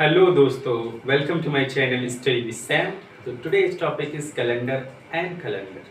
Hello दोस्तों, welcome to my channel study with Sam. तो today's topic is calendar and calendar.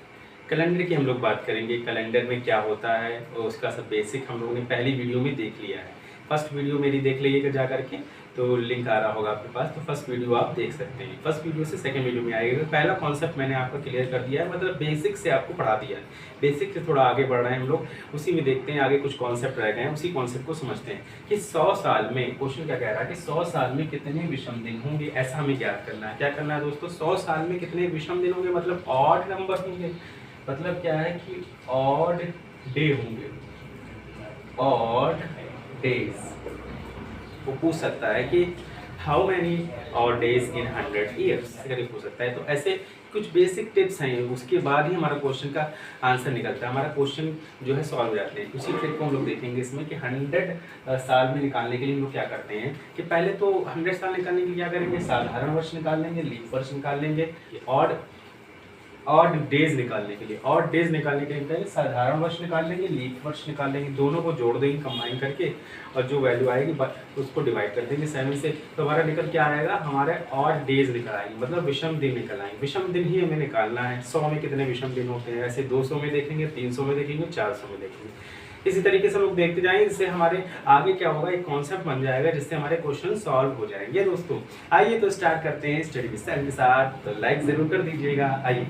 Calendar की हम लोग बात करेंगे, कैलेंडर में क्या होता है और उसका सब बेसिक हम लोगों ने पहली वीडियो में देख लिया है। फर्स्ट वीडियो मेरी देख लीजिएगा जा करके, तो लिंक आ रहा होगा आपके पास, तो फर्स्ट वीडियो आप देख सकते हैं। फर्स्ट वीडियो से सेकंड वीडियो में आएगा। पहला कॉन्सेप्ट मैंने आपको क्लियर कर दिया है, मतलब बेसिक से आपको पढ़ा दिया है। बेसिक से थोड़ा आगे बढ़ रहे हैं हम लोग, उसी में देखते हैं आगे कुछ कॉन्सेप्ट रह गए हैं, उसी कॉन्सेप्ट को समझते हैं कि 100 साल में, क्वेश्चन क्या कह रहा है कि 100 साल में कितने विषम दिन होंगे, ऐसा हमें ज्ञात करना है। क्या करना है दोस्तों? 100 साल में कितने विषम दिन होंगे, मतलब ऑड नंबर होंगे। मतलब क्या है कि ऑड डे होंगे, ऑड डेज। वो पूछ सकता है कि हाउ मैनी और डेज इन 100 ईयर्स, अगर ये पूछ सकता है। तो ऐसे कुछ बेसिक टिप्स हैं, उसके बाद ही हमारा क्वेश्चन का आंसर निकलता है, हमारा क्वेश्चन जो है सॉल्व हो जाते हैं। उसी ट्रिक को हम लोग देखेंगे इसमें कि 100 साल में निकालने के लिए हम लोग क्या करते हैं कि पहले तो 100 साल निकालने के लिए क्या करेंगे, साधारण वर्ष निकाल लेंगे, लीप वर्ष निकाल लेंगे, ऑड डेज निकालने के लिए, ऑड डेज निकालने के लिए पहले साधारण वर्ष निकाल लेंगे, लीप वर्ष निकाल लेंगे, दोनों को जोड़ देंगे कंबाइन करके, और जो वैल्यू आएगी उसको डिवाइड कर देंगे 7 से। तो हमारा निकल क्या आएगा, हमारे ऑड डेज निकल आएंगे, मतलब विषम दिन निकल आएंगे। विषम दिन ही हमें निकालना है। 100 में कितने विषम दिन होते हैं, ऐसे 200 में देखेंगे, 300 में देखेंगे, 400 में देखेंगे। इसी तरीके से लोग देखते जाएंगे, जिससे हमारे आगे क्या होगा, एक कॉन्सेप्ट बन जाएगा, जिससे हमारे क्वेश्चन सॉल्व हो जाएंगे। दोस्तों आइए तो स्टार्ट करते हैं स्टडी विद सैम के साथ। तो लाइक जरूर कर दीजिएगा। आइए,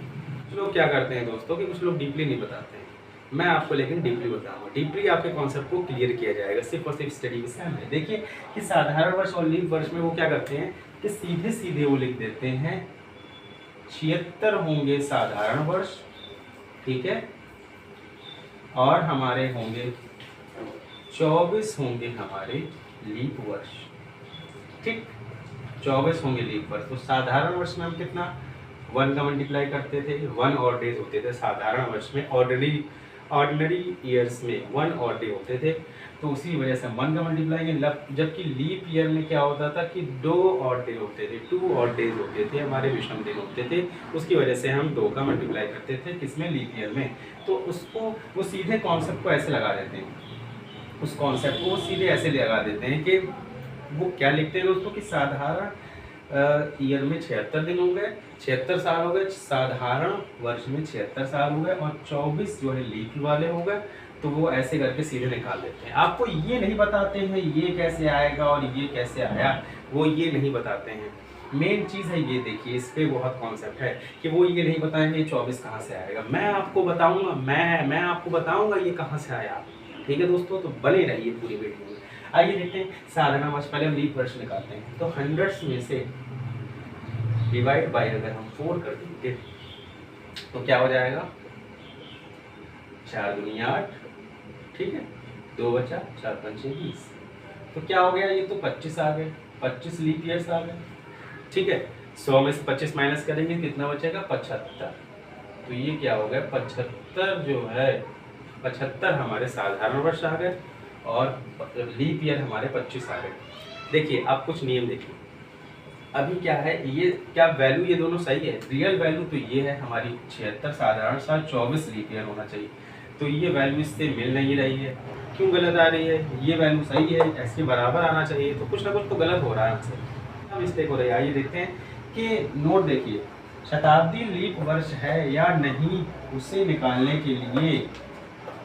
कुछ लोग क्या करते हैं दोस्तों कि कुछ लोग डीपली नहीं बताते हैं, मैं आपको लेकिन डीपली बताऊंगा। डीपली आपके कॉन्सेप्ट को क्लियर किया जाएगा सिर्फ और सिर्फ स्टडी विद सैम में। देखिए कि साधारण वर्ष और लीप वर्ष में वो क्या करते हैं कि सीधे सीधे वो लिख देते हैं 76 होंगे साधारण वर्ष, ठीक है, और हमारे होंगे 24 होंगे हमारे लीप वर्ष, ठीक, 24 होंगे लीप वर्ष। तो साधारण वर्ष में हम कितना 1 का मल्टीप्लाई करते थे, 1 और डेज होते थे साधारण वर्ष में। ऑर्डिनरी ईयर्स में 1 और डे होते थे, तो उसी वजह से 1 का मल्टीप्लाई करेंगे। जबकि लीप ईयर में क्या होता था कि 2 और डे होते थे, 2 और डेज होते थे, हमारे विषम दिन होते थे। उसकी वजह से हम 2 का मल्टीप्लाई करते थे, किसमें, लीप ईयर में। तो उसको वो सीधे कॉन्सेप्ट को ऐसे लगा देते हैं, उस कॉन्सेप्ट को सीधे ऐसे लगा देते हैं कि वो क्या लिखते हैं दोस्तों कि साधारण ईयर में 76 दिन हो गए, 76 साल हो गए, साधारण वर्ष में 76 साल हो गए, और 24 जो है लीप वाले हो गए। तो वो ऐसे करके सीधे निकाल देते हैं। आपको ये नहीं बताते हैं ये कैसे आएगा और ये कैसे आया, वो ये नहीं बताते हैं। मेन चीज़ है ये, देखिए इस पे बहुत कॉन्सेप्ट है कि वो ये नहीं बताएंगे 24 कहाँ से आएगा। मैं आपको बताऊंगा, मैं आपको बताऊंगा ये कहाँ से आया। ठीक है दोस्तों, तो बने रहिए पूरी वीडियो में। आइए देखते हैं साधारण वर्ष, पहले हम लीप वर्ष निकालते हैं। तो 100 में से डिवाइड बाय अगर हम 4 कर देंगे तो क्या हो जाएगा, 4 दूनी 8, ठीक है, 2 बचा, 4 पंचे 20। तो क्या हो गया, ये तो 25 आ गए, 25 लीप ईयर्स आ गए, ठीक है। 100 में से 25 माइनस करेंगे कितना बचेगा, 75। तो ये क्या हो गया, 75 जो है, 75 हमारे साधारण वर्ष आ गए और लीप ईयर हमारे 25 आ गए। देखिए आप कुछ नियम देखिए, अभी क्या है, ये क्या वैल्यू, ये दोनों सही है। रियल वैल्यू तो ये है हमारी 76 साधारण साल, 24 लीप ईयर होना चाहिए। तो ये वैल्यू इससे मिल नहीं रही है, क्यों गलत आ रही है? ये वैल्यू सही है, इसके बराबर आना चाहिए, तो कुछ ना कुछ तो गलत हो रहा है हमसे, क्या मिस्टेक हो रही है। आइए देखते हैं कि नोट देखिए, शताब्दी लीप वर्ष है या नहीं, उसे निकालने के लिए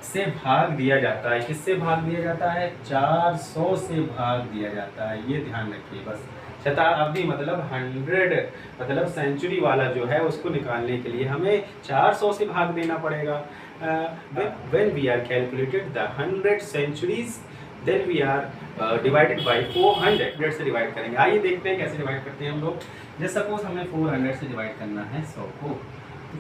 से भाग दिया जाता है। किससे भाग दिया जाता है, 400 से भाग दिया जाता है, ये ध्यान रखिए बस। शताब्दी मतलब 100, मतलब सेंचुरी वाला जो है उसको निकालने के लिए हमें 400 से भाग देना पड़ेगा। When we are calculated the 100 centuries, then we are divided by 400 से डिवाइड करेंगे। आइए देखते हैं कैसे डिवाइड करते हैं हम लोग। जैसे सपोज हमें 400 से डिवाइड करना है 100 को,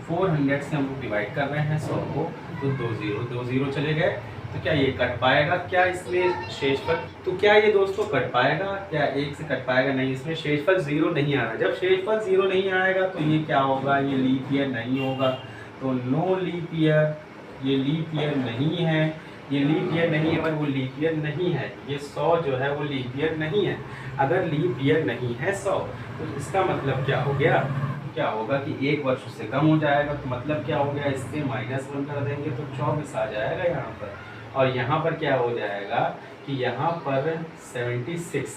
400 से हम लोग डिवाइड कर रहे हैं 100 को, तो 2 जीरो चले गए। तो क्या ये कट पाएगा, क्या इसमें शेषफल, तो क्या ये दोस्तों कट पाएगा, क्या 1 से कट पाएगा? नहीं, इसमें शेषफल 0 नहीं आ रहा। जब शेषफल 0 नहीं आएगा तो ये क्या होगा, ये लीप ईयर नहीं होगा। तो नो लीप ईयर, ये लीप ईयर नहीं है, ये लीप ईयर नहीं है, और वो लीप ईयर नहीं है। ये 100 जो है वो लीप ईयर नहीं है। अगर लीप ईयर नहीं है 100, तो इसका मतलब क्या हो गया, क्या होगा कि 1 वर्ष उससे कम हो जाएगा। तो मतलब क्या हो गया, इससे -1 कर देंगे तो 24 आ जाएगा यहाँ पर। और यहाँ पर क्या हो जाएगा कि यहाँ पर 76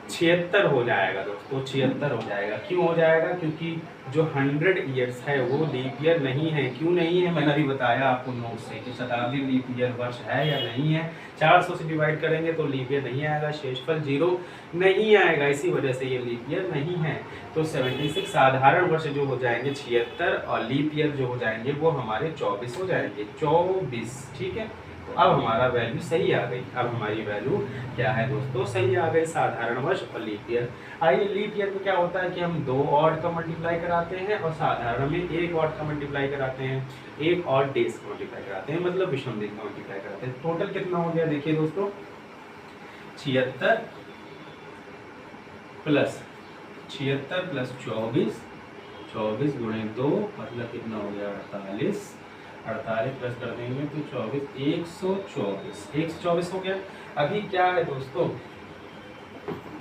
76 हो जाएगा दोस्तों, 76 हो जाएगा। क्यों हो जाएगा? क्योंकि जो 100 ईयर्स है वो लीप ईयर नहीं है। क्यों नहीं है? मैंने अभी बताया आपको नोट से कि शताब्दी लीप ईयर वर्ष है या नहीं है। 400 से डिवाइड करेंगे तो लीप ईयर नहीं आएगा, शेषफल 0 नहीं आएगा, इसी वजह से ये लीप ईयर नहीं है। तो 76 साधारण वर्ष जो हो जाएंगे 76 और लीप ईयर जो हो जाएंगे वो हमारे 24 हो जाएंगे, 24। ठीक है, तो अब हमारा वैल्यू सही आ गई। अब हमारी वैल्यू क्या है दोस्तों? सही आ गई, साधारण वर्ष और लीप ईयर। आइए, लीप ईयर में क्या होता है कि हम 2 ऑड का मल्टीप्लाई कराते हैं और साधारण में 1 ऑड का मल्टीप्लाई कराते हैं, 1 ऑड डेज का मल्टीप्लाई कराते हैं, मतलब विषम दिन का मल्टीप्लाई कराते हैं। टोटल कितना हो गया देखिए दोस्तों, 76 प्लस 24, 24 गुणे 2 मतलब कितना हो गया 48, 48 प्लस कर देंगे तो 24, 124 हो गया। अभी क्या है दोस्तों,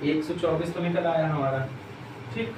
124 तो निकल आया हमारा, ठीक,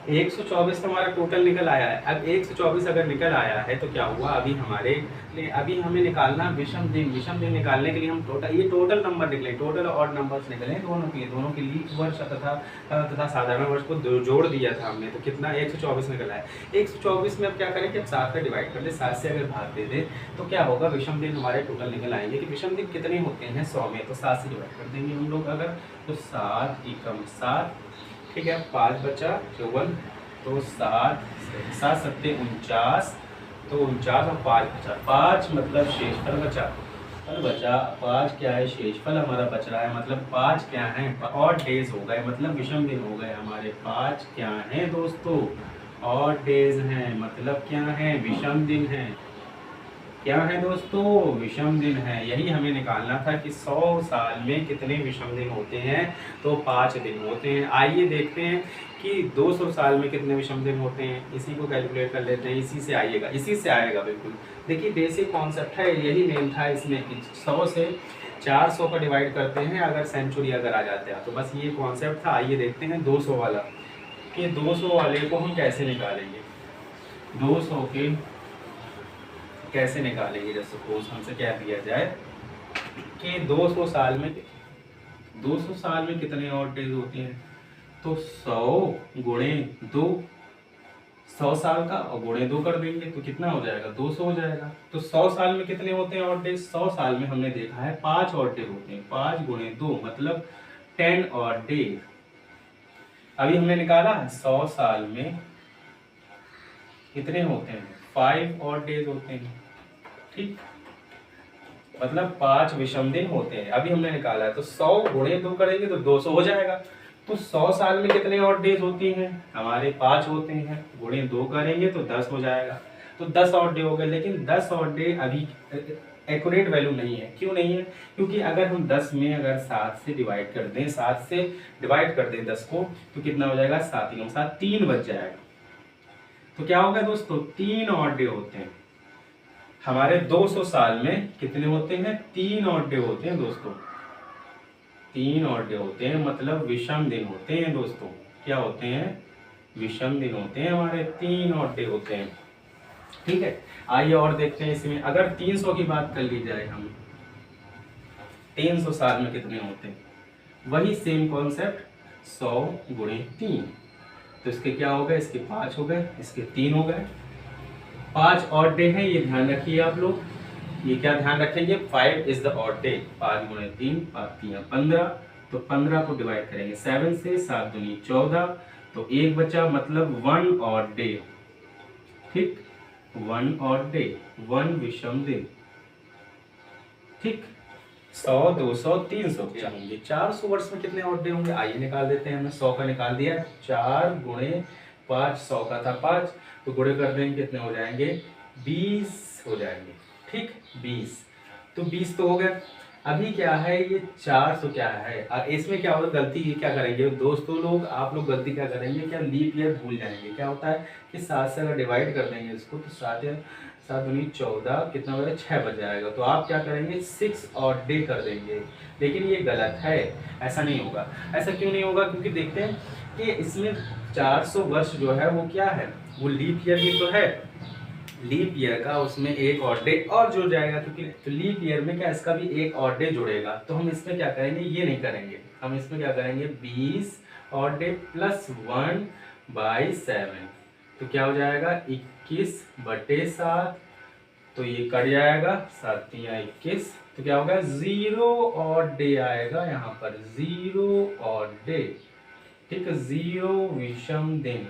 124 हमारा टोटल निकल आया है। अब 124 अगर निकल आया है तो क्या हुआ, अभी हमारे लिए अभी हमें निकालना विषम दिन। विषम दिन निकालने के लिए हम टोटल नंबर निकले, टोटल और नंबर्स निकले दोनों के लिए वर्ष तथा साधारण वर्ष को जोड़ दिया था हमने, तो कितना 124 निकला है। 124 में अब क्या करें कि 7 से डिवाइड कर दे, 7 से अगर भाग दे दे तो क्या होगा, विषम दिन हमारे टोटल निकल आएंगे कि विषम दिन कितने होते हैं 100 में, तो 7 से डिवाइड कर देंगे हम लोग अगर, तो 7 एकम 7, ठीक है, 5 बचा 54, तो 7 7 49, तो 49 और 5 बचा, 5 मतलब शेषफल बचा, 5 क्या है शेषफल हमारा बच रहा है, मतलब 5 क्या है और डेज हो गए, मतलब विषम दिन हो गए हमारे। 5 क्या है दोस्तों, और डेज हैं, मतलब क्या है विषम दिन है। क्या है दोस्तों, विषम दिन है। यही हमें निकालना था कि 100 साल में कितने विषम दिन होते हैं, तो 5 दिन होते हैं। आइए देखते हैं कि 200 साल में कितने विषम दिन होते हैं, इसी को कैलकुलेट कर लेते हैं। इसी से आएगा बिल्कुल। देखिए बेसिक कॉन्सेप्ट है, यही मेन था इसमें कि 100 से 400 का डिवाइड करते हैं अगर सेंचुरी अगर आ जाते हैं, तो बस ये कॉन्सेप्ट था। आइए देखते हैं 200 वाला, कि 200 वाले को हम कैसे निकालेंगे। 200 के कैसे निकालेंगे, जैसे सपोज हमसे क्या दिया जाए कि 200 साल में कितने और डेज होते हैं, तो 100 गुणे 2, 100 साल का और गुणे 2 कर देंगे तो कितना हो जाएगा 200 हो जाएगा। तो 100 साल में कितने होते हैं और डेज, 100 साल में हमने देखा है 5 और डे होते हैं, 5 गुणे 2 मतलब 10 और डे। अभी हमने निकाला 100 साल में कितने होते हैं 5 और डेज होते हैं, ठीक, मतलब 5 विषम दिन होते हैं। अभी हमने निकाला है तो 100 गुणे 2 करेंगे तो 200 हो जाएगा। तो 100 साल में कितने और डेज होती हैं हमारे 5 होते हैं, गुणे 2 करेंगे तो 10 हो जाएगा, तो 10 और डे हो गए। लेकिन 10 और डे अभी एक्यूरेट वैल्यू नहीं है। क्यों नहीं है, क्योंकि अगर हम 10 में अगर 7 से डिवाइड कर दें, 7 से डिवाइड कर दें 10 को, तो कितना हो जाएगा 7 3 7 3 बच जाएगा। तो क्या होगा दोस्तों 3 और डे होते हैं हमारे 200 साल में, कितने होते हैं 3 और डे होते हैं दोस्तों, 3 और डे होते हैं, मतलब विषम दिन होते हैं दोस्तों। क्या होते हैं, विषम दिन होते हैं हमारे, 3 और डे होते हैं, ठीक है। आइए और देखते हैं इसमें, अगर 300 की बात कर ली जाए, हम 300 साल में कितने होते हैं, वही सेम कॉन्सेप्ट 100 गुणे 3, तो इसके क्या हो गए, इसके 5 हो गए, इसके 3 हो गए, 5 ऑड डे है, ये ध्यान रखिए आप लोग। ये क्या ध्यान रखेंगे, 5 इज द ऑड डे, 5 गुणे 3 5 3 15, तो 15 को डिवाइड करेंगे 7 से, 7 दूनी 14, तो 1 बचा, मतलब 1 ऑड डे, ठीक, 1 ऑड डे, 1 विषम दिन, ठीक। 100 200 300 होंगे, 400 वर्ष में कितने ऑड डे होंगे, आइए निकाल देते हैं। हमने 100 का निकाल दिया, 4 गुणे 5, 100 का था 5, तो गुणे कर देंगे कितने हो जाएंगे 20 हो जाएंगे, ठीक, 20, तो 20 तो हो गया। अभी क्या है ये 400 क्या है, इसमें क्या होगा गलती, ये क्या करेंगे दोस्तों लोग, आप लोग गलती क्या करेंगे, क्या लीप ईयर भूल जाएंगे। क्या होता है कि 7 से अगर डिवाइड कर देंगे इसको, तो 7 दूनी 14, कितना हो जाएगा 6 बच जाएगा। तो आप क्या करेंगे 6 और डे कर देंगे, लेकिन ये गलत है, ऐसा नहीं होगा। ऐसा क्यों नहीं होगा, क्योंकि देखते हैं कि इसमें 400 वर्ष जो है वो क्या है, वो लीप ईयर भी तो है, लीप ईयर का उसमें एक और डे और जुड़ जाएगा, क्योंकि तो लीप ईयर में क्या इसका भी एक और डे जुड़ेगा। तो हम इसमें क्या करेंगे, ये नहीं करेंगे, हम इसमें क्या करेंगे 20 और डे प्लस 1/7, तो क्या हो जाएगा 21/7। तो ये कट जाएगा, 7 या 21, तो क्या होगा 0 और डे आएगा यहाँ पर, 0 और डे, ठीक है, 0 विषम दिन,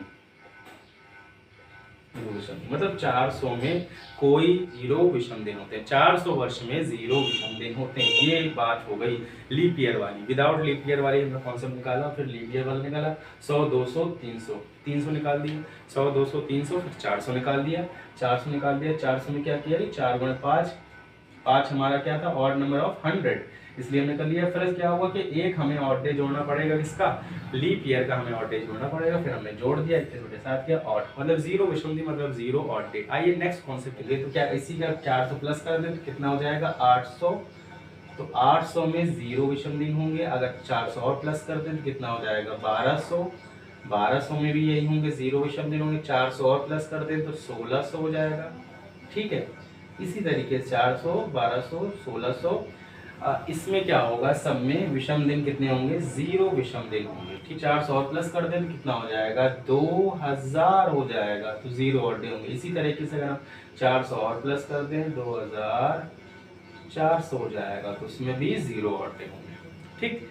मतलब 400 में कोई 0 विषम दिन होते हैं, 400 वर्ष में 0 विषम दिन होते हैं। ये बात हो गई लीप ईयर वाली। विदाउट लीप ईयर वाली हमने कॉन्सेप्ट निकाला, फिर लीप ईयर वाला निकाला, 100 200 300, 300 निकाल दिया, 100 200 300, फिर 400 निकाल दिया, 400 निकाल दिया, 400 में क्या किया, 4 गुणे 5, 5 हमारा क्या था, ऑड नंबर ऑफ 100, इसलिए हमने कर लिया। फिर क्या हुआ कि एक हमें ऑड डे जोड़ना पड़ेगा, किसका, लीप ईयर का हमें ऑड डे जोड़ना पड़ेगा, फिर हमने जोड़ दिया, इसके छोटे साथ किया ऑड, मतलब 0 विषम दिन मतलब 0 ऑड डे। आइए नेक्स्ट कॉन्सेप्ट लिए, तो क्या इसी का 400 प्लस कर दें तो कितना हो जाएगा 800, तो 800 में 0 विषम दिन होंगे, अगर 400 और प्लस कर दें तो कितना हो जाएगा 1200, 1200 में भी यही होंगे 0 विषम दिन होंगे, 400 और प्लस कर दें तो 1600 हो जाएगा, ठीक है। इसी तरीके से 400 1200 1600, इसमें क्या होगा, सब में विषम दिन कितने होंगे, 0 विषम दिन होंगे, ठीक। 400 और प्लस कर दें तो कितना हो जाएगा 2000 हो जाएगा, तो 0 और डे होंगे। इसी तरीके से अगर हम 400 और प्लस कर दें 2400 हो जाएगा, तो उसमें भी 0 और डे होंगे, ठीक।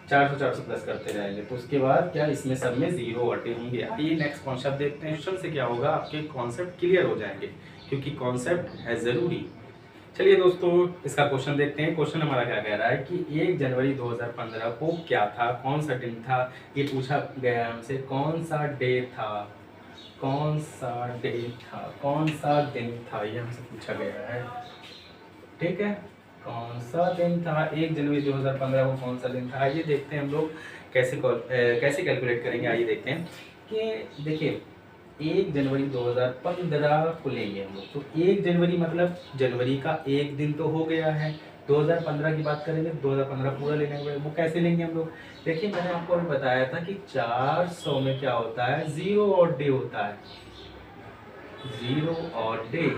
400 प्लस करते जाएंगे, तो उसके बाद क्या इसमें सब में 0 और डे होंगे। आइए नेक्स्ट कॉन्सेप्ट देखते हैं। क्वेश्चन से क्या होगा, आपके कॉन्सेप्ट क्लियर हो जाएंगे, क्योंकि कॉन्सेप्ट है ज़रूरी। चलिए दोस्तों, इसका क्वेश्चन देखते हैं। क्वेश्चन हमारा क्या कह रहा है कि 1 जनवरी 2015 को क्या था, कौन सा दिन था, ये पूछा गया हमसे, कौन सा डे था, कौन सा डे था, कौन सा दिन था, ये हमसे पूछा गया है, ठीक है। कौन सा दिन था 1 जनवरी 2015 को, कौन सा दिन था। आइए देखते हैं हम लोग कैसे कैलकुलेट करेंगे। आइए देखते हैं कि देखिए 1 जनवरी 2015 को लेंगे हम लोग, तो 1 जनवरी मतलब जनवरी का एक दिन तो हो गया है। 2015 की बात करेंगे तो 2015 पूरा लेने के, वो कैसे लेंगे हम लोग। देखिए मैंने आपको अभी बताया था कि 400 में क्या होता है, 0 और डे होता है, 0 और डे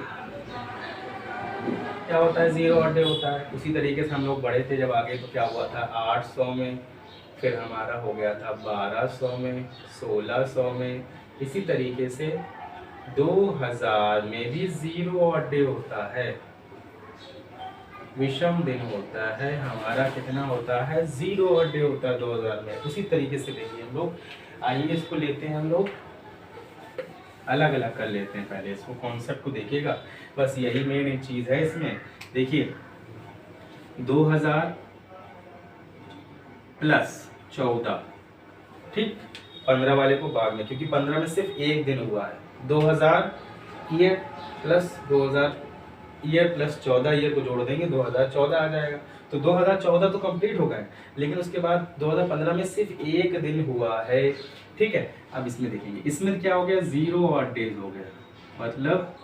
क्या होता है, 0 और डे होता है। उसी तरीके से हम लोग बढ़े थे जब आगे, तो क्या हुआ था 800 में, फिर हमारा हो गया था 1200 में, 1600 में, इसी तरीके से 2000 में भी 0 और डे होता है, विषम दिन होता है हमारा, कितना होता है 0 और डे होता है 2000 में। उसी तरीके से लेंगे हम लोग। आइए इसको लेते हैं हम लोग अलग अलग कर लेते हैं, पहले इसको कॉन्सेप्ट को देखिएगा, बस यही मेन एक चीज़ है इसमें। देखिए 2000 प्लस 14, ठीक, 15 वाले को बाद में, क्योंकि 15 में सिर्फ एक दिन हुआ है। 2000 year plus 2000 year plus 14 year को जोड़ देंगे, 2014 आ जाएगा। तो 2014 तो कंप्लीट हो गए, लेकिन उसके बाद 2015 में सिर्फ एक दिन हुआ है, ठीक है। अब इसमें देखेंगे, इसमें क्या हो गया 0 और डेज हो गया, मतलब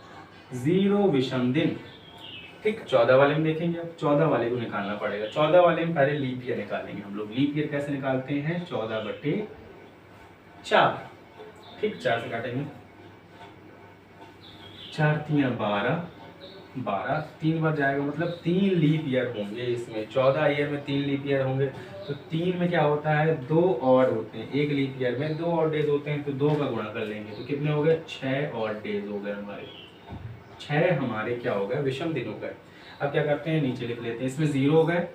0 विषम दिन, ठीक। 14 वाले में देखेंगे, अब 14 वाले को निकालना पड़ेगा। 14 वाले में पहले लीप ईयर निकालेंगे हम लोग। लीप ईयर कैसे निकालते हैं, 14/4, ठीक, 4 से काटेंगे, 4 3 12, 12 3 बार जाएगा, मतलब 3 लीप ईयर होंगे इसमें। 14 ईयर में 3 लीप ईयर होंगे, तो 3 में क्या होता है 2 और होते हैं, एक लीप ईयर में 2 और डेज होते हैं, तो 2 का गुणा कर लेंगे, तो कितने हो गए 6 और डेज हो गए हमारे, 6 हमारे क्या हो गए विषम दिन हो गए। अब क्या करते हैं, नीचे लिख लेते हैं, इसमें 0 हो गए।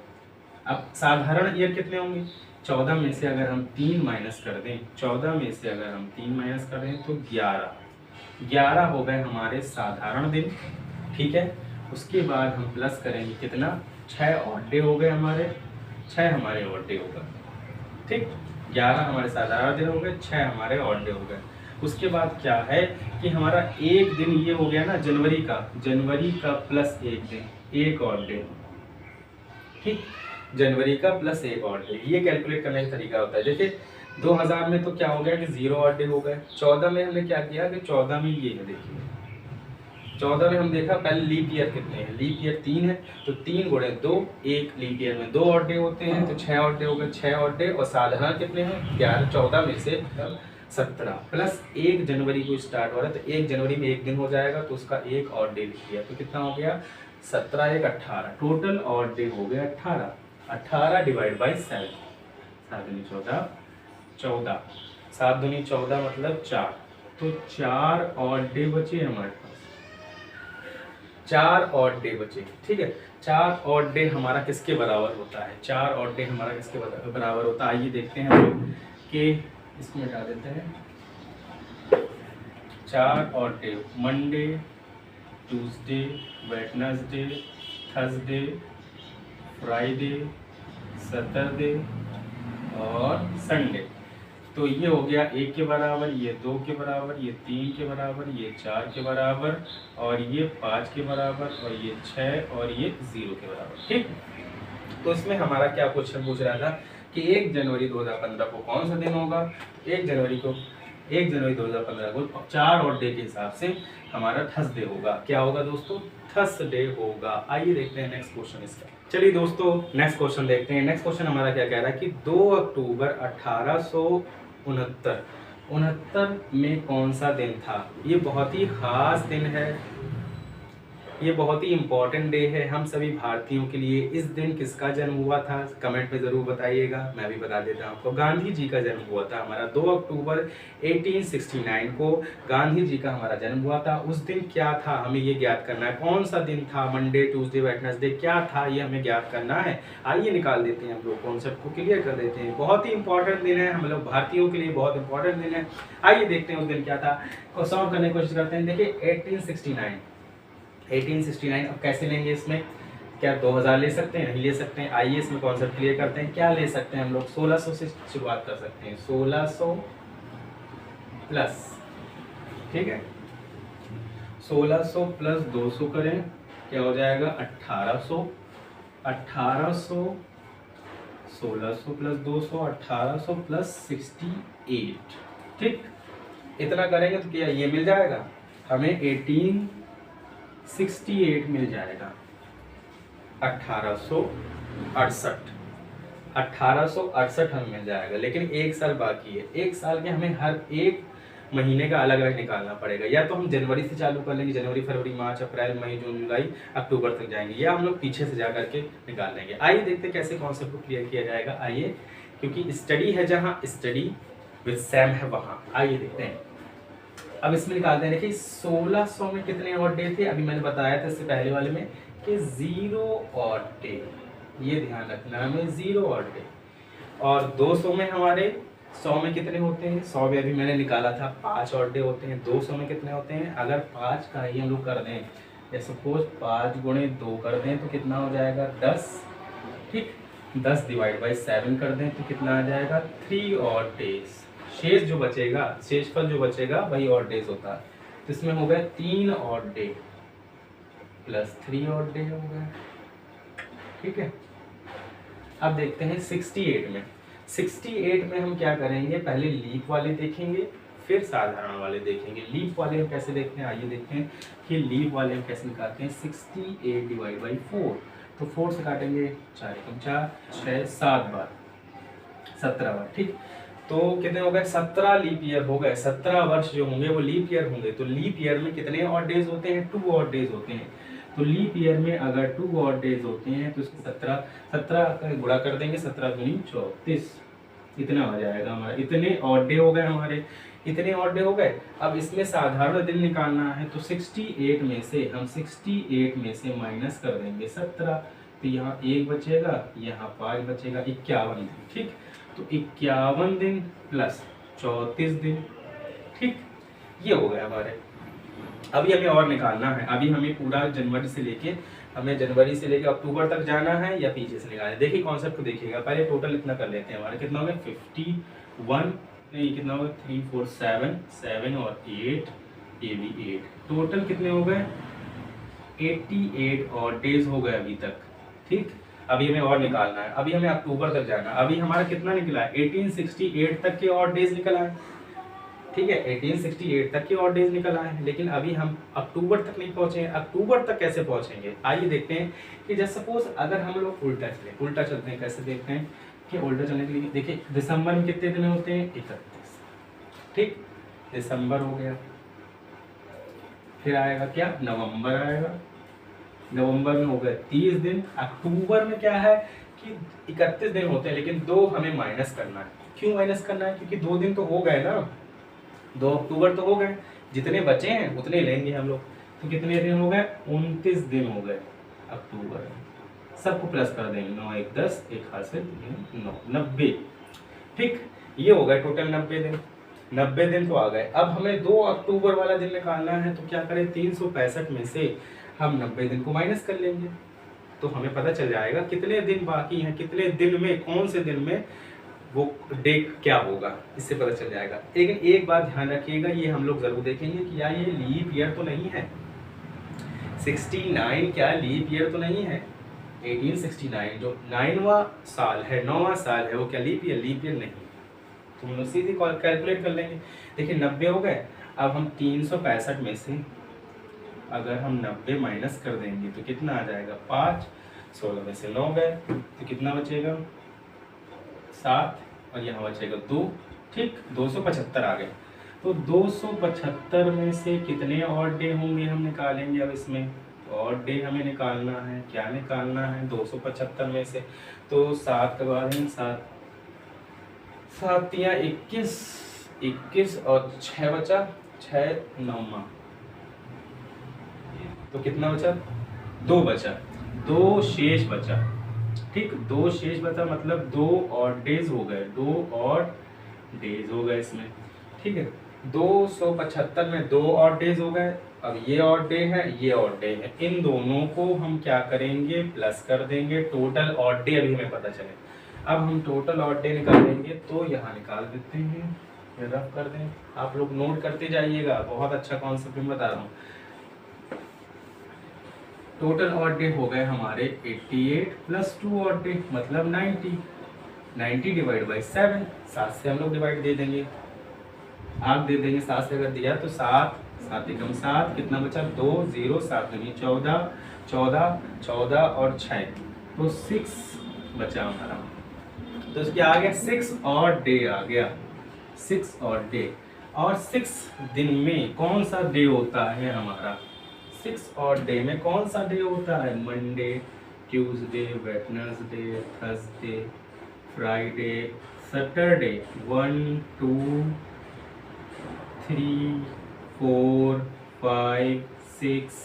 अब साधारण ईयर कितने होंगे, 14 में से अगर हम 3 माइनस कर दें, 14 में से अगर हम 3 माइनस कर दें तो 11 हो गए हमारे साधारण दिन, ठीक है। उसके बाद हम प्लस करेंगे कितना, 6 और डे हो गए हमारे, 6 हमारे और डे हो गए, ठीक। 11 हमारे साधारण दिन हो गए, 6 हमारे और डे हो गए। उसके बाद क्या है कि हमारा एक दिन ये हो गया ना जनवरी का प्लस एक दिन, एक और डे, ठीक, जनवरी का प्लस एक और डे। ये कैलकुलेट करने का तरीका होता है। देखिए 2000 में तो क्या हो गया कि 0 और डे हो गए। 14 में हमने क्या किया कि 14 में ये है, देखिए 14 में हम देखा पहले लीप ईयर कितने हैं, लीप ईयर 3 है, तो 3 गुणे 2, एक लीप ईयर में 2 और डे होते हैं, तो 6 और डे हो गए, 6 और डे, और साधारण कितने हैं 11। 14 में से 17 प्लस 1 जनवरी को स्टार्ट हो रहा है, तो 1 जनवरी में एक दिन हो जाएगा, तो उसका एक और डे लिख दिया, तो कितना हो गया 17 1 18, टोटल और डे हो गया 18। 18 डिवाइड बाई 7, 7 दूनी 14, 14 7 दूनी 14 मतलब 4, तो 4 और डे बचे हमारे पास, 4 और डे बचे। ठीक है, 4 और डे हमारा किसके बराबर होता है, 4 और डे हमारा किसके बराबर होता है, आइए देखते हैं हम लोग कि इसको मिटा देते हैं। 4 और day Monday, Tuesday, Wednesday, Thursday, Friday, Saturday और संडे। तो ये हो गया 1 के बराबर, ये 2 के बराबर, ये 3 के बराबर, ये 4 के बराबर, और ये 5 के बराबर, और ये 6 और ये 0 के बराबर। ठीक, तो इसमें हमारा क्या क्वेश्चन पूछ रहा था कि 1 जनवरी 2015 को कौन सा दिन होगा। 1 जनवरी 2015 को 4 और डे के हिसाब से हमारा थर्सडे होगा। क्या होगा दोस्तों, थर्सडे होगा। आइए देखते हैं नेक्स्ट क्वेश्चन इसका। चलिए दोस्तों नेक्स्ट क्वेश्चन देखते हैं। नेक्स्ट क्वेश्चन हमारा क्या कह रहा है कि 2 अक्टूबर 1869 में कौन सा दिन था। ये बहुत ही खास दिन है, ये बहुत ही इम्पोर्टेंट डे है हम सभी भारतीयों के लिए। इस दिन किसका जन्म हुआ था कमेंट में ज़रूर बताइएगा, मैं भी बता देता हूँ आपको। गांधी जी का जन्म हुआ था हमारा 2 अक्टूबर 1869 को गांधी जी का हमारा जन्म हुआ था। उस दिन क्या था हमें ये ज्ञात करना है, कौन सा दिन था, मंडे, ट्यूसडे, वेडनेसडे क्या था ये हमें ज्ञात करना है। आइए निकाल देते हैं, हम लोग कॉन्सेप्ट को क्लियर कर देते हैं। बहुत ही इंपॉर्टेंट दिन है, हम लोग भारतीयों के लिए बहुत इंपॉर्टेंट दिन है। आइए देखते हैं उस दिन क्या था, सॉल्व करने की कोशिश करते हैं। देखिए 1869 अब कैसे लेंगे, इसमें क्या 2000 ले सकते हैं, नहीं ले सकते हैं। आइए इसमें कॉन्सेप्ट क्लियर करते हैं। क्या ले सकते हैं हम लोग, 1600 से शुरुआत कर सकते हैं, 1600 प्लस, ठीक है 1600 प्लस 200 करें, क्या हो जाएगा 1800, 1800 1600 प्लस 200 1800 प्लस 68। ठीक, इतना करेंगे तो क्या ये मिल जाएगा हमें 1868 मिल जाएगा। 1868 हमें मिल जाएगा, लेकिन एक साल बाकी है। एक साल के हमें हर एक महीने का अलग अलग निकालना पड़ेगा। या तो हम जनवरी से चालू कर लेंगे, जनवरी, फरवरी, मार्च, अप्रैल, मई, जून, जुलाई, अक्टूबर तक जाएंगे, या हम लोग पीछे से जा करके निकाल लेंगे। आइए देखते हैं कैसे कॉन्सेप्ट को क्लियर किया जाएगा। आइए, क्योंकि स्टडी है जहाँ, स्टडी विद सैम है वहाँ। आइए देखते हैं, अब इसमें निकालते हैं। देखिए 1600 में कितने ऑड डे थे, अभी मैंने बताया था इससे पहले वाले में कि 0 ऑड डे, ये ध्यान रखना हमें 0 ऑड डे। और 200 में हमारे 100 में कितने होते हैं, 100 में अभी मैंने निकाला था 5 ऑड डे होते हैं। 200 में कितने होते हैं, अगर 5 का ही हम लोग कर दें, जैसे सपोज 5 गुणे 2 कर दें तो कितना हो जाएगा 10। ठीक, 10 डिवाइड बाई 7 कर दें तो कितना आ जाएगा 3 ऑड डेज। शेष जो बचेगा, शेषफल जो बचेगा वही ऑड डेज होता है। तो इसमें हो गया 3 odd debt plus 3 odd day हो गया। ठीक है, अब देखते हैं 68 में। 68 में हम क्या करेंगे, पहले लीप वाले देखेंगे फिर साधारण वाले देखेंगे। लीप वाले हम कैसे देखते हैं, आइए देखते हैं कि लीप वाले हम कैसे निकालते हैं। 68 डिवाइड बाई 4, तो 4 से काटेंगे 4 एकम 4, 6 7 बार 17 बार। ठीक, तो कितने हो गए 17 लीप ईयर हो गए। 17 वर्ष जो होंगे वो लीप ईयर होंगे। तो लीप ईयर में कितने ऑड डेज होते हैं, 2 ऑड डेज होते हैं। तो लीप ईयर में अगर 2 ऑड डेज होते हैं तो इसको 17 का गुणा कर देंगे, 17 दूनी 34, इतना हो जाएगा हमारा। इतने ऑड डे हो गए हमारे, इतने ऑड डे हो गए। अब इसमें साधारण दिन निकालना है, तो 68 में से हम 68 में से माइनस कर देंगे 17, तो यहाँ 1 बचेगा, यहाँ 5 बचेगा, 51 दिन। ठीक, तो 51 दिन प्लस 34 दिन। ठीक, ये हो गया हमारे। अभी हमें और निकालना है, अभी हमें पूरा जनवरी से लेके अक्टूबर तक जाना है या पीछे से निकालना है। देखिए कॉन्सेप्ट को देखिएगा, पहले टोटल इतना कर लेते हैं। हमारे कितना हो गया 51, नहीं कितना हो गया 3 4 7 और 8, ये भी 8, टोटल कितने हो गए 88 और डेज हो गए अभी तक। ठीक, अभी हमें और निकालना है, अभी हमें अक्टूबर तक जाना है। अभी हमारा कितना निकला है 1868 तक के और डेज निकल आए। ठीक है, 1868 तक के और डेज निकल आए हैं, लेकिन अभी हम अक्टूबर तक नहीं पहुंचे हैं। अक्टूबर तक कैसे पहुंचेंगे, आइए देखते हैं कि जैसे सपोज अगर हम लोग उल्टा चलते हैं। कैसे देखते हैं कि उल्टा चलने के लिए देखिए दिसंबर में कितने दिन होते हैं 31, ठीक, दिसंबर हो गया, फिर आएगा क्या, नवंबर आएगा, नवंबर में हो गए 30 दिन। अक्टूबर में क्या है कि 31 दिन होते हैं, लेकिन 2 हमें माइनस करना है। क्यों माइनस करना है, क्योंकि 2 दिन तो हो गए ना, 2 अक्टूबर तो हो गए, जितने बचे हैं उतने लेंगे हम लोग। तो कितने दिन हो गए, 29 दिन हो गए अक्टूबर में। सबको प्लस कर देंगे, 9 1 10, एक हाथ से 9 90। ठीक, ये हो गए टोटल 90 दिन। 90 दिन तो आ गए। अब हमें 2 अक्टूबर वाला दिन निकालना है, तो क्या करें, 365 में से हम 90 दिन को माइनस कर लेंगे, तो हमें पता चल जाएगा कितने दिन बाकी हैं, कितने दिन में, कौन से दिन में वो डे क्या होगा, इससे पता चल जाएगा। लेकिन एक बात ध्यान रखिएगा, ये हम लोग जरूर देखेंगे कि यार ये लीप ईयर तो नहीं है, 69 क्या लीप ईयर तो नहीं है, 1869 जो 9वां साल है, 9वां साल है, वो क्या लीप ईयर नहीं। तो हम लोग सीधी कैलकुलेट कर लेंगे। देखिए 90 हो गए। अब हम 365 में से अगर हम 90 माइनस कर देंगे तो कितना आ जाएगा, 5, 16 में से 9 गए तो कितना बचेगा, 7, और यहाँ बचेगा 2। ठीक, 275 आ गए। तो 275 में से कितने ऑड डे होंगे हम निकालेंगे। अब इसमें ऑड डे हमें निकालना है, क्या निकालना है, 275 में से तो 7 करवा देंगे, 7 7 या 21, 21 और 6 बचा, 6 9, तो कितना बचा, 2 बचा, 2 शेष बचा। ठीक, 2 शेष बचा, मतलब 2 ऑड डेज हो गए, 2 ऑड डेज हो गए इसमें। ठीक है, 275 में 2 ऑड डेज हो गए। अब ये ऑड डे है, ये ऑड डे है, इन दोनों को हम क्या करेंगे, प्लस कर देंगे, टोटल ऑड डे अभी हमें पता चले। अब हम टोटल ऑड डे निकालेंगे, तो यहाँ निकाल देते हैं, रफ कर दें, आप लोग नोट करते जाइएगा, बहुत अच्छा कॉन्सेप्ट मैं बता रहा हूँ। टोटल ऑड डे हो गए हमारे 88 प्लस 2 ऑड डे मतलब 90, 90 डिवाइड बाई 7, 7 से हम लोग डिवाइड दे देंगे, आप दे देंगे 7 से अगर दिया तो 7, 7 एकम 7, कितना बचा, 2 0 7 नहीं 14, 14 14 और 6 तो 6 बचा हमारा। तो क्या आ गया, 6 ऑड डे आ गया, 6 ऑड डे। और 6 दिन में कौन सा डे होता है हमारा, 6 ऑड डे में कौन सा डे होता है, Monday, Tuesday, Wednesday, Thursday, Friday, Saturday, 1 2 3 4 5 6,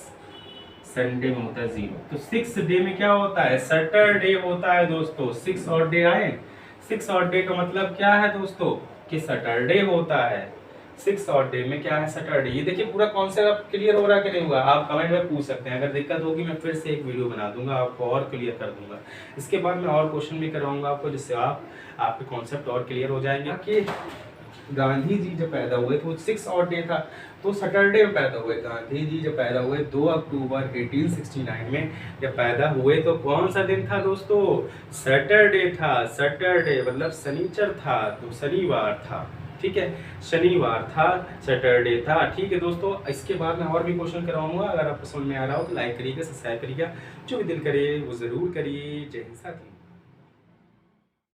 Sunday में होता है 0। तो 6 डे में क्या होता है, सैटरडे होता है दोस्तों। 6 ऑड डे आए, 6 ऑड डे का मतलब क्या है दोस्तों, कि सैटरडे होता है। 6 ऑड डे में क्या है, सैटरडे। ये देखिए पूरा कॉन्सेप्ट क्लियर हो रहा है कि नहीं हुआ, आप कमेंट में पूछ सकते हैं। अगर दिक्कत होगी मैं फिर से एक वीडियो बना दूंगा, आपको और क्लियर कर दूंगा। इसके बाद मैं और क्वेश्चन भी करवाऊंगा आपको, जिससे आपके कॉन्सेप्ट और क्लियर हो जाएंगे। कि गांधी जी जब पैदा हुए तो 6 ऑड डे था, तो सैटरडे में पैदा हुए। गांधी जी जब पैदा हुए 2 अक्टूबर 1869 में जब पैदा हुए, तो कौन सा दिन था दोस्तों, सैटरडे था। सैटरडे मतलब शनिचर था, तो शनिवार था। ठीक है, शनिवार था, सैटरडे था। ठीक है दोस्तों, इसके बाद मैं और भी क्वेश्चन कराऊंगा। अगर आपको समझ में आ रहा हो तो लाइक करिएगा, सब्सक्राइब करिएगा, जो भी दिल करे वो जरूर करिए। जय हिंद साथी।